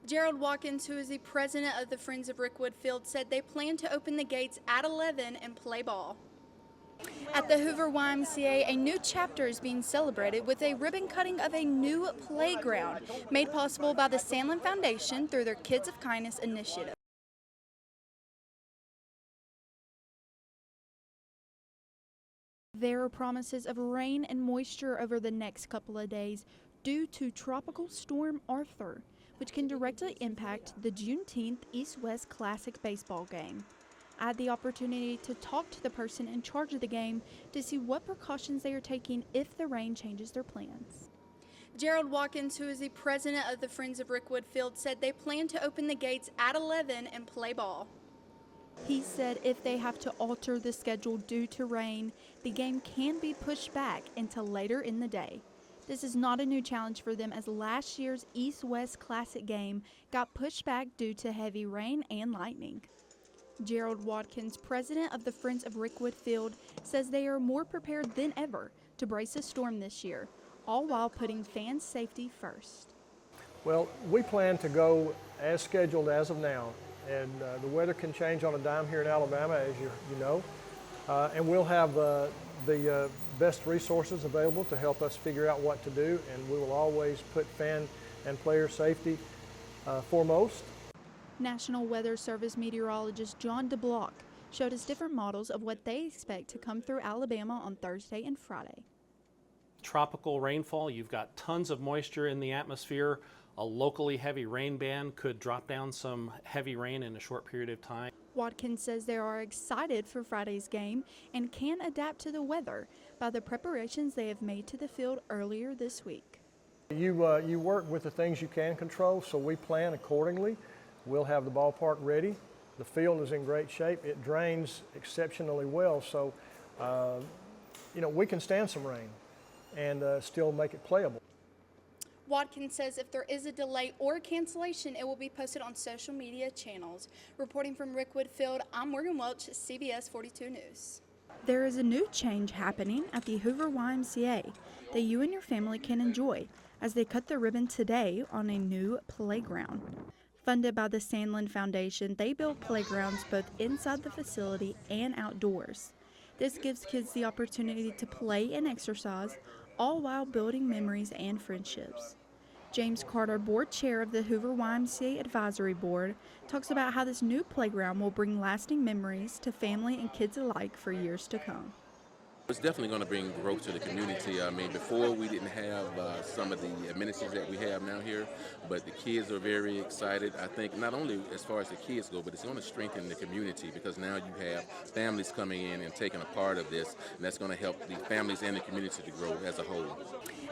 Gerald Watkins, who is the president of the Friends of Rickwood Field, said they plan to open the gates at 11 and play ball. At the Hoover YMCA, a new chapter is being celebrated with a ribbon cutting of a new playground made possible by the Sandlin Foundation through their Kids of Kindness initiative. There are promises of rain and moisture over the next couple of days due to Tropical Storm Arthur, which can directly impact the Juneteenth East-West Classic baseball game. I had the opportunity to talk to the person in charge of the game to see what precautions they are taking if the rain changes their plans. Gerald Watkins, who is the president of the Friends of Rickwood Field, said they plan to open the gates at 11 and play ball. He said if they have to alter the schedule due to rain, the game can be pushed back until later in the day. This is not a new challenge for them, as last year's East-West Classic game got pushed back due to heavy rain and lightning. Gerald Watkins, president of the Friends of Rickwood Field, says they are more prepared than ever to brace a storm this year, all while putting fans' safety first. Well, we plan to go as scheduled as of now, and the weather can change on a dime here in Alabama, as you know, and we'll have the best resources available to help us figure out what to do, and we will always put fan and player safety foremost. National Weather Service meteorologist John DeBlock showed us different models of what they expect to come through Alabama on Thursday and Friday. Tropical rainfall, you've got tons of moisture in the atmosphere. A locally heavy rain band could drop down some heavy rain in a short period of time. Watkins says they are excited for Friday's game and can adapt to the weather by the preparations they have made to the field earlier this week. You work with the things you can control, so we plan accordingly. We'll have the ballpark ready. The field is in great shape. It drains exceptionally well, so we can stand some rain and still make it playable. Watkins says if there is a delay or cancellation, it will be posted on social media channels. Reporting from Rickwood Field, I'm Morgan Welch, CBS 42 News. There is a new change happening at the Hoover YMCA that you and your family can enjoy as they cut the ribbon today on a new playground. Funded by the Sandlin Foundation, they build playgrounds both inside the facility and outdoors. This gives kids the opportunity to play and exercise, all while building memories and friendships. James Carter, board chair of the Hoover YMCA Advisory Board, talks about how this new playground will bring lasting memories to family and kids alike for years to come. It's definitely going to bring growth to the community. I mean, before we didn't have some of the amenities that we have now here, but the kids are very excited. I think not only as far as the kids go, but it's going to strengthen the community because now you have families coming in and taking a part of this, and that's going to help the families and the community to grow as a whole.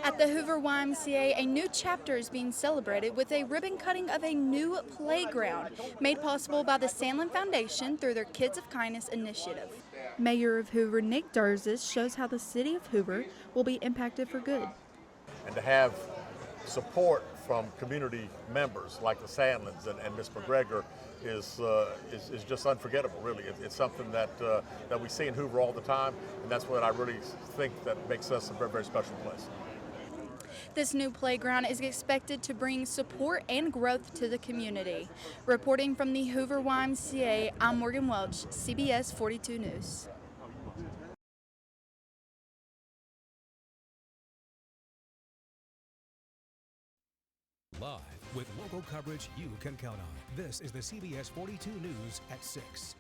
At the Hoover YMCA, a new chapter is being celebrated with a ribbon cutting of a new playground made possible by the Sandlin Foundation through their Kids of Kindness initiative. Mayor of Hoover, Nick Durzis, shows how the city of Hoover will be impacted for good. And to have support from community members like the Sandlins and Ms. McGregor is just unforgettable, really. It's something that we see in Hoover all the time, and that's what I really think that makes us a very, very special place. This new playground is expected to bring support and growth to the community. Reporting from the Hoover YMCA, I'm Morgan Welch, CBS 42 News. Live with local coverage you can count on. This is the CBS 42 News at 6.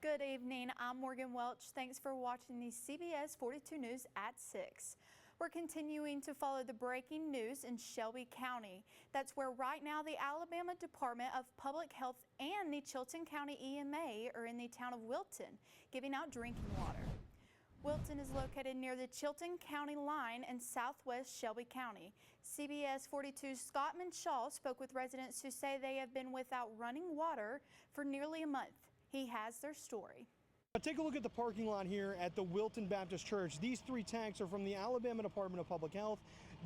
Good evening, I'm Morgan Welch. Thanks for watching the CBS 42 News at 6. We're continuing to follow the breaking news in Shelby County. That's where right now the Alabama Department of Public Health and the Chilton County EMA are in the town of Wilton, giving out drinking water. Wilton is located near the Chilton County line in southwest Shelby County. CBS 42's Scott Shaw spoke with residents who say they have been without running water for nearly a month. He has their story. Take a look at the parking lot here at the Wilton Baptist Church. These 3 tanks are from the Alabama Department of Public Health.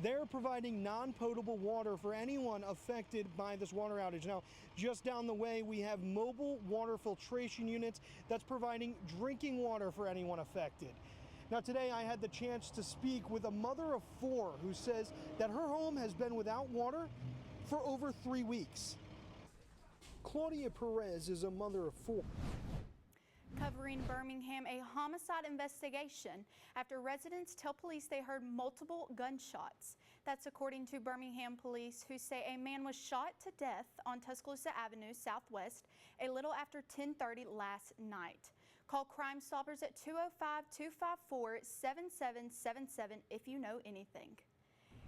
They're providing non-potable water for anyone affected by this water outage. Now, just down the way, we have mobile water filtration units that's providing drinking water for anyone affected. Now, today I had the chance to speak with a mother of 4 who says that her home has been without water for over 3 weeks. Claudia Perez is a mother of 4. Covering Birmingham, a homicide investigation after residents tell police they heard multiple gunshots. That's according to Birmingham police, who say a man was shot to death on Tuscaloosa Avenue Southwest a little after 10:30 last night. Call Crime Stoppers at 205-254-7777 if you know anything.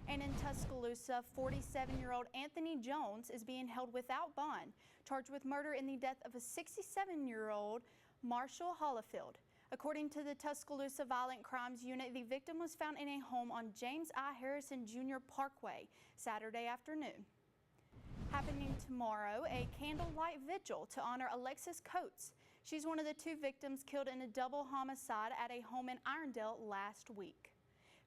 And in Tuscaloosa, 47-year-old Anthony Jones is being held without bond, charged with murder in the death of a 67-year-old Marshall Hollifield. According to the Tuscaloosa Violent Crimes Unit, the victim was found in a home on James I. Harrison Jr. Parkway Saturday afternoon. Happening tomorrow, a candlelight vigil to honor Alexis Coates. She's one of the 2 victims killed in a double homicide at a home in Irondale last week.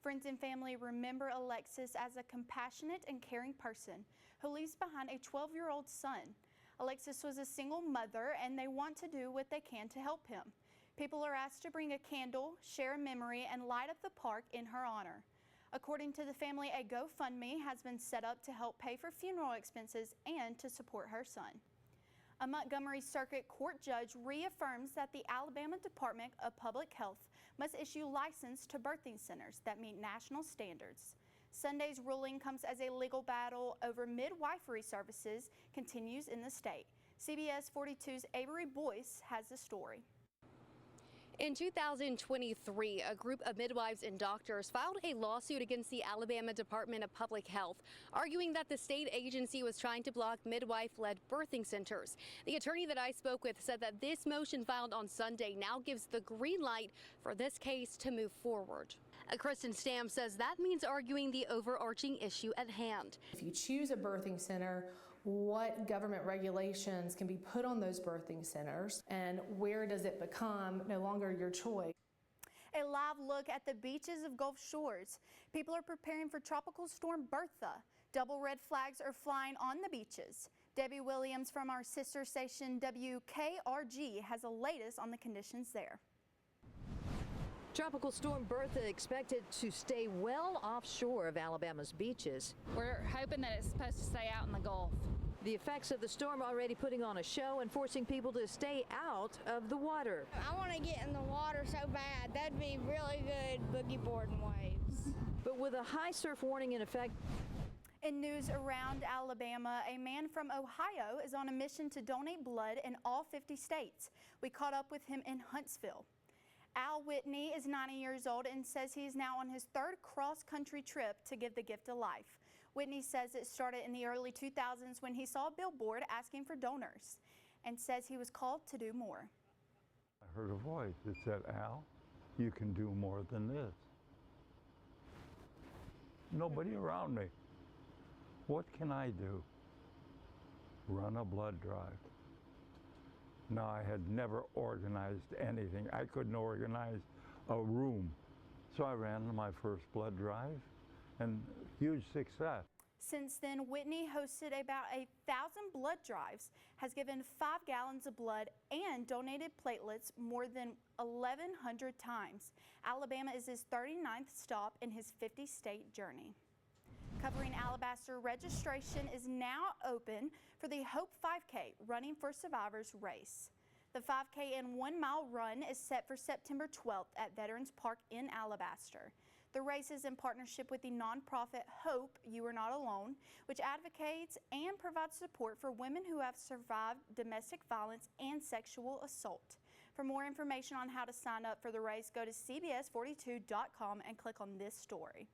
Friends and family remember Alexis as a compassionate and caring person who leaves behind a 12-year-old son. Alexis was a single mother, and they want to do what they can to help him. People are asked to bring a candle, share a memory, and light up the park in her honor. According to the family, a GoFundMe has been set up to help pay for funeral expenses and to support her son. A Montgomery Circuit Court judge reaffirms that the Alabama Department of Public Health must issue license to birthing centers that meet national standards. Sunday's ruling comes as a legal battle over midwifery services continues in the state. CBS 42's Avery Boyce has the story. In 2023, a group of midwives and doctors filed a lawsuit against the Alabama Department of Public Health, arguing that the state agency was trying to block midwife-led birthing centers. The attorney that I spoke with said that this motion filed on Sunday now gives the green light for this case to move forward. Kristen Stam says that means arguing the overarching issue at hand. If you choose a birthing center, what government regulations can be put on those birthing centers, and where does it become no longer your choice? A live look at the beaches of Gulf Shores. People are preparing for Tropical Storm Bertha. Double red flags are flying on the beaches. Debbie Williams from our sister station WKRG has the latest on the conditions there. Tropical Storm Bertha expected to stay well offshore of Alabama's beaches. We're hoping that it's supposed to stay out in the Gulf. The effects of the storm already putting on a show and forcing people to stay out of the water. I want to get in the water so bad. That'd be really good boogie boarding waves. But with a high surf warning in effect. In news around Alabama, a man from Ohio is on a mission to donate blood in all 50 states. We caught up with him in Huntsville. Al Whitney is 90 years old and says he is now on his 3rd cross-country trip to give the gift of life. Whitney says it started in the early 2000s when he saw a billboard asking for donors and says he was called to do more. I heard a voice that said, Al, you can do more than this. Nobody around me. What can I do? Run a blood drive. Now, I had never organized anything. I couldn't organize a room. So I ran my first blood drive, and huge success. Since then, Whitney hosted about 1,000 blood drives, has given 5 gallons of blood, and donated platelets more than 1,100 times. Alabama is his 39th stop in his 50-state journey. Covering Alabaster, registration is now open for the Hope 5K Running for Survivors race. The 5K and 1 mile run is set for September 12th at Veterans Park in Alabaster. The race is in partnership with the nonprofit Hope You Are Not Alone, which advocates and provides support for women who have survived domestic violence and sexual assault. For more information on how to sign up for the race, go to CBS42.com and click on this story.